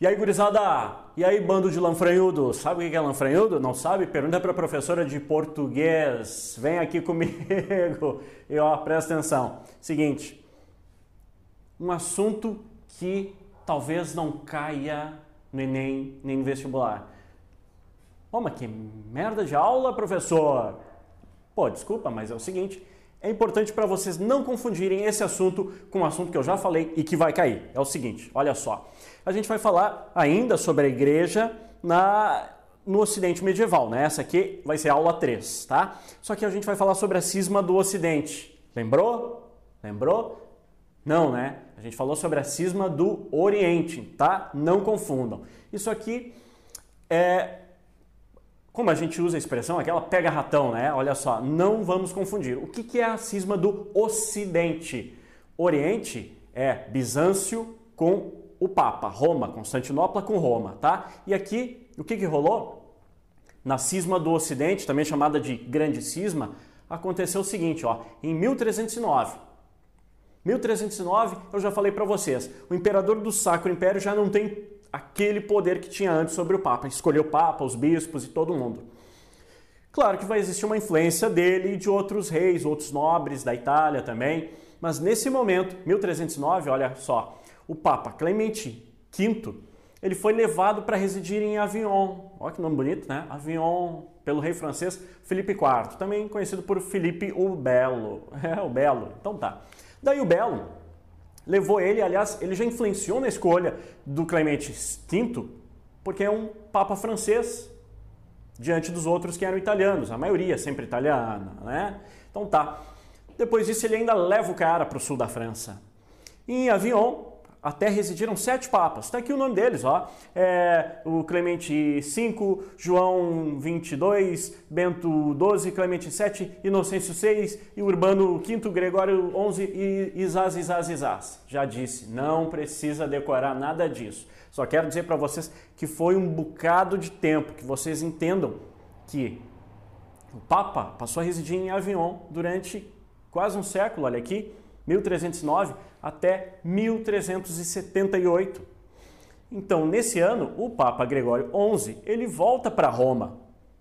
E aí, gurizada? E aí, bando de lanfranhudo? Sabe o que é lanfranhudo? Não sabe? Pergunta para a professora de português. Vem aqui comigo e ó, presta atenção. Seguinte, um assunto que talvez não caia no Enem nem no vestibular. Ô, mas que merda de aula, professor! Pô, desculpa, mas é o seguinte, é importante para vocês não confundirem esse assunto com um assunto que eu já falei e que vai cair. É o seguinte, olha só. A gente vai falar ainda sobre a igreja no Ocidente medieval, né? Essa aqui vai ser a aula 3, tá? Só que a gente vai falar sobre a cisma do Ocidente. Lembrou? Lembrou? Não, né? A gente falou sobre a cisma do Oriente, tá? Não confundam. Isso aqui é... Como a gente usa a expressão, aquela pega ratão, né? Olha só, não vamos confundir. O que é a cisma do Ocidente? Oriente é Bizâncio com o Papa, Roma, Constantinopla com Roma, tá? E aqui, o que rolou? Na cisma do Ocidente, também chamada de Grande Cisma, aconteceu o seguinte, ó, em 1309. 1309, eu já falei para vocês, o imperador do Sacro Império já não tem aquele poder que tinha antes sobre o Papa, escolheu o Papa, os bispos e todo mundo. Claro que vai existir uma influência dele e de outros reis, outros nobres da Itália também, mas nesse momento, 1309, olha só, o Papa Clemente V, ele foi levado para residir em Avignon. Olha que nome bonito, né? Avignon, pelo rei francês Filipe IV, também conhecido por Filipe o Belo. É, o Belo. Então tá. Daí o Belo levou ele, aliás, ele já influenciou na escolha do Clemente V, porque é um Papa francês, diante dos outros que eram italianos, a maioria sempre italiana, né? Então tá. Depois disso ele ainda leva o cara para o sul da França. Em Avignon, até residiram 7 papas. Está aqui o nome deles, ó. O Clemente V, João XXII, Bento XII, Clemente VII, Inocêncio VI e Urbano V, Gregório XI e Isás. Já disse, não precisa decorar nada disso. Só quero dizer para vocês que foi um bocado de tempo, que vocês entendam que o Papa passou a residir em Avignon durante quase um século, olha aqui, 1309 até 1378. Então, nesse ano, o Papa Gregório XI, ele volta para Roma,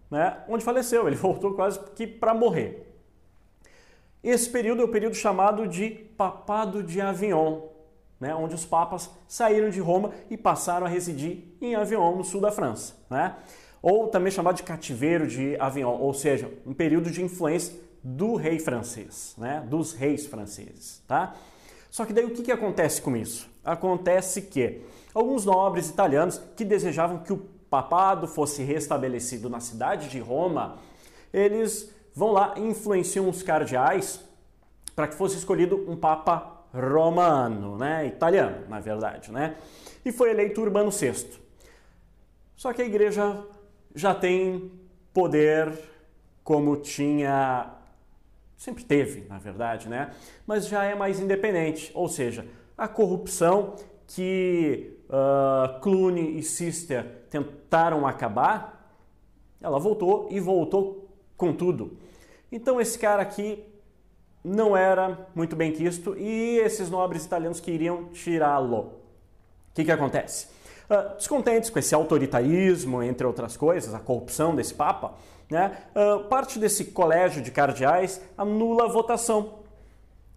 né, onde faleceu, ele voltou quase que para morrer. Esse período é o período chamado de Papado de Avignon, né, onde os papas saíram de Roma e passaram a residir em Avignon, no sul da França, né, ou também chamado de Cativeiro de Avignon, ou seja, um período de influência do rei francês, né, dos reis franceses, tá? Só que daí o que acontece com isso? Acontece que alguns nobres italianos que desejavam que o papado fosse restabelecido na cidade de Roma, eles vão lá e influenciam os cardeais para que fosse escolhido um papa romano, né? Italiano, na verdade, né? E foi eleito Urbano VI. Só que a igreja já tem poder como tinha... Sempre teve, na verdade, né? Mas já é mais independente, ou seja, a corrupção que Cluny e Cister tentaram acabar, ela voltou e voltou com tudo. Então esse cara aqui não era muito bem quisto e esses nobres italianos queriam tirá-lo. O que acontece? Descontentes com esse autoritarismo, entre outras coisas, a corrupção desse Papa, né, parte desse colégio de cardeais anula a votação,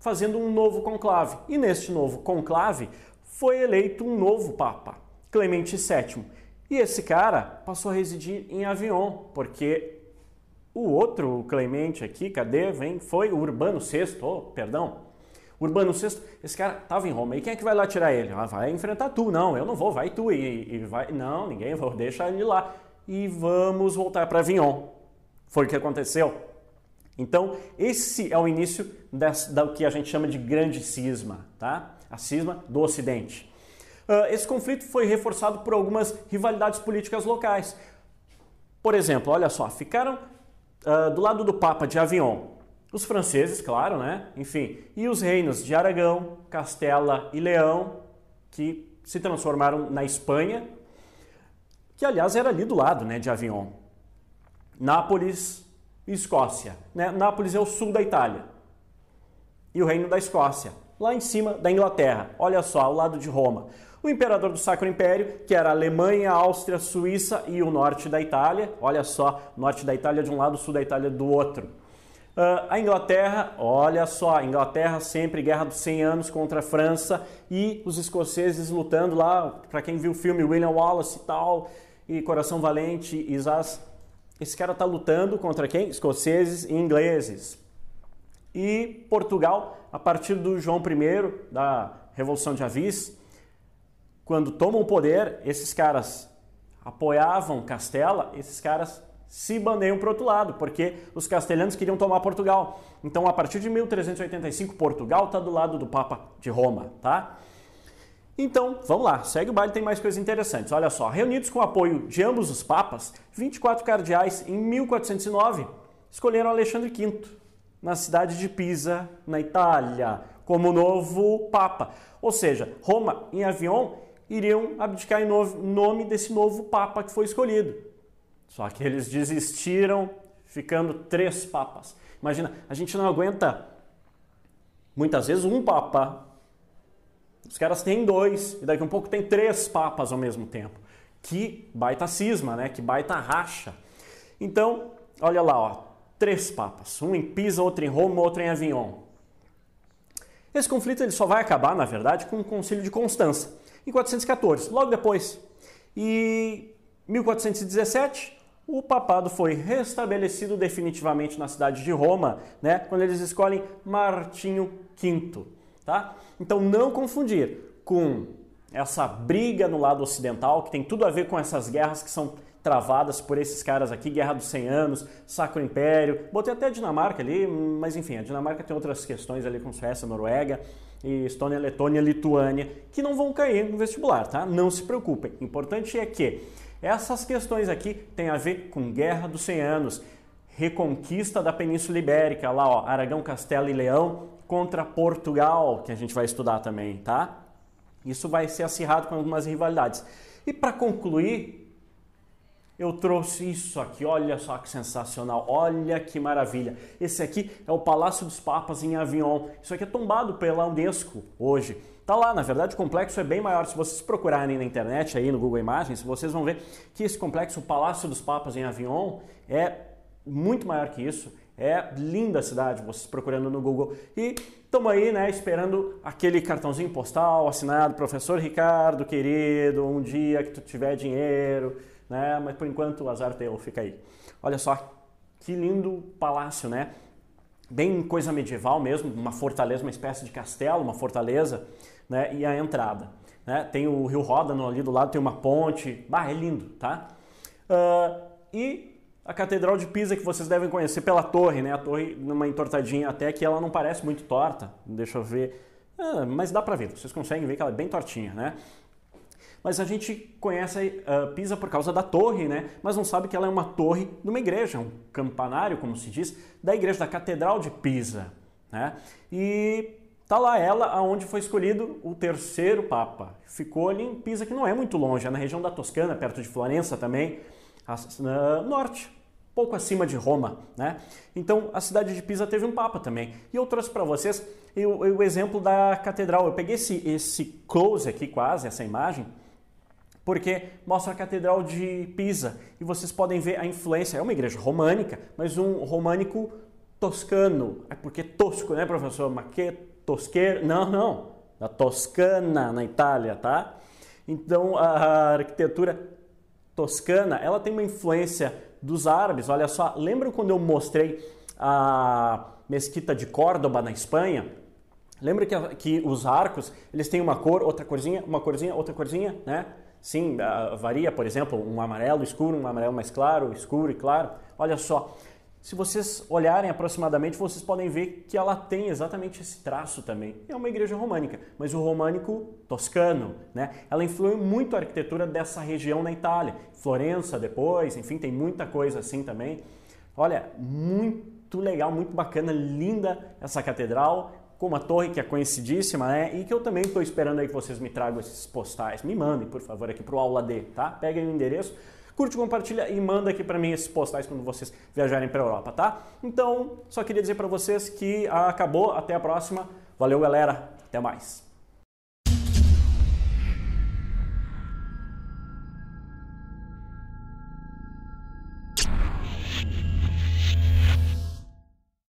fazendo um novo conclave. E neste novo conclave foi eleito um novo Papa, Clemente VII. E esse cara passou a residir em Avignon, porque o outro Clemente aqui, cadê? Foi o Urbano VI, Urbano VI, esse cara estava em Roma. E quem é que vai lá tirar ele? Vai enfrentar tu. Não, eu não vou, vai tu. E vai... Não, ninguém, vou deixar ele lá. E vamos voltar para Avignon. Foi o que aconteceu. Então, esse é o início do que a gente chama de Grande Cisma, tá? A cisma do Ocidente. Esse conflito foi reforçado por algumas rivalidades políticas locais. Por exemplo, olha só, ficaram do lado do Papa de Avignon os franceses, claro, né? Enfim, e os reinos de Aragão, Castela e Leão, que se transformaram na Espanha, que aliás era ali do lado, né, de Avignon. Nápoles e Escócia, né? Nápoles é o sul da Itália. E o reino da Escócia, lá em cima da Inglaterra, olha só, ao lado de Roma. O imperador do Sacro Império, que era a Alemanha, a Áustria, a Suíça e o norte da Itália, olha só, norte da Itália de um lado, sul da Itália do outro. A Inglaterra, olha só, a Inglaterra sempre guerra dos 100 anos contra a França e os escoceses lutando lá, para quem viu o filme William Wallace e tal, e Coração Valente, Isas, esse cara tá lutando contra quem? Escoceses e ingleses. E Portugal, a partir do João I, da Revolução de Avis, quando tomam o poder, esses caras apoiavam Castela, esses caras se bandeiam para o outro lado, porque os castelhanos queriam tomar Portugal. Então, a partir de 1385, Portugal está do lado do Papa de Roma, tá? Então, vamos lá, segue o baile, tem mais coisas interessantes. Olha só, reunidos com o apoio de ambos os papas, 24 cardeais, em 1409, escolheram Alexandre V, na cidade de Pisa, na Itália, como novo papa. Ou seja, Roma e Avignon iriam abdicar em nome desse novo papa que foi escolhido. Só que eles desistiram, ficando 3 papas. Imagina, a gente não aguenta, muitas vezes, um papa. Os caras têm 2, e daqui a um pouco tem 3 papas ao mesmo tempo. Que baita cisma, né? Que baita racha. Então, olha lá, ó, 3 papas. Um em Pisa, outro em Roma, outro em Avignon. Esse conflito ele só vai acabar, na verdade, com o Concílio de Constança, em 414, logo depois. E 1417, o papado foi restabelecido definitivamente na cidade de Roma, né, quando eles escolhem Martinho V, tá? Então não confundir com essa briga no lado ocidental, que tem tudo a ver com essas guerras que são travadas por esses caras aqui, Guerra dos 100 Anos, Sacro Império, botei até a Dinamarca ali, mas enfim, a Dinamarca tem outras questões ali com Suécia, Noruega, e Estônia, Letônia, Lituânia, que não vão cair no vestibular, tá? Não se preocupem. O importante é que essas questões aqui têm a ver com Guerra dos 100 Anos, reconquista da Península Ibérica, lá ó, Aragão, Castela e Leão contra Portugal, que a gente vai estudar também, tá? Isso vai ser acirrado com algumas rivalidades. E para concluir, eu trouxe isso aqui, olha só que sensacional, olha que maravilha. Esse aqui é o Palácio dos Papas em Avignon. Isso aqui é tombado pela Unesco hoje. Tá lá, na verdade o complexo é bem maior. Se vocês procurarem na internet, aí no Google Imagens, vocês vão ver que esse complexo, o Palácio dos Papas em Avignon, é muito maior que isso. É linda a cidade, vocês procurando no Google. E estamos aí, né, esperando aquele cartãozinho postal assinado, professor Ricardo, querido, um dia que tu tiver dinheiro, né, mas por enquanto o azar teu, fica aí. Olha só, que lindo palácio, né? Bem coisa medieval mesmo, uma fortaleza, uma espécie de castelo, uma fortaleza, né, e a entrada. Né? Tem o Rio Ródano ali do lado, tem uma ponte, é lindo, tá? E a Catedral de Pisa, que vocês devem conhecer pela torre, né? A torre numa entortadinha, até que ela não parece muito torta, deixa eu ver, mas dá pra ver, vocês conseguem ver que ela é bem tortinha, né? Mas a gente conhece Pisa por causa da torre, né? Mas não sabe que ela é uma torre de uma igreja, um campanário, como se diz, da igreja da Catedral de Pisa, né? E tá lá ela, aonde foi escolhido o 3º Papa. Ficou ali em Pisa, que não é muito longe, é na região da Toscana, perto de Florença também, norte, pouco acima de Roma, né? Então a cidade de Pisa teve um Papa também. E eu trouxe para vocês o exemplo da catedral. Eu peguei esse close aqui quase, essa imagem, porque mostra a Catedral de Pisa e vocês podem ver a influência. É uma igreja românica, mas um românico toscano. É porque tosco, né, professor? Mas que tosqueiro? Não, da Toscana, na Itália, tá? Então a arquitetura toscana, ela tem uma influência dos árabes. Olha só, lembram quando eu mostrei a mesquita de Córdoba na Espanha? Lembra que os arcos, eles têm uma cor, outra corzinha, uma corzinha, outra corzinha, né? Sim, varia, por exemplo, um amarelo escuro, um amarelo mais claro, escuro e claro. Olha só, se vocês olharem aproximadamente, vocês podem ver que ela tem exatamente esse traço também. É uma igreja românica, mas o românico toscano, né? Ela influiu muito a arquitetura dessa região na Itália. Florença depois, enfim, tem muita coisa assim também. Olha, muito legal, muito bacana, linda essa catedral, com uma torre que é conhecidíssima, né? E que eu também estou esperando aí que vocês me tragam esses postais. Me mandem, por favor, aqui para o Aula D, tá? Peguem o endereço, curte, compartilha e manda aqui para mim esses postais quando vocês viajarem para a Europa, tá? Então, só queria dizer para vocês que acabou. Até a próxima. Valeu, galera! Até mais.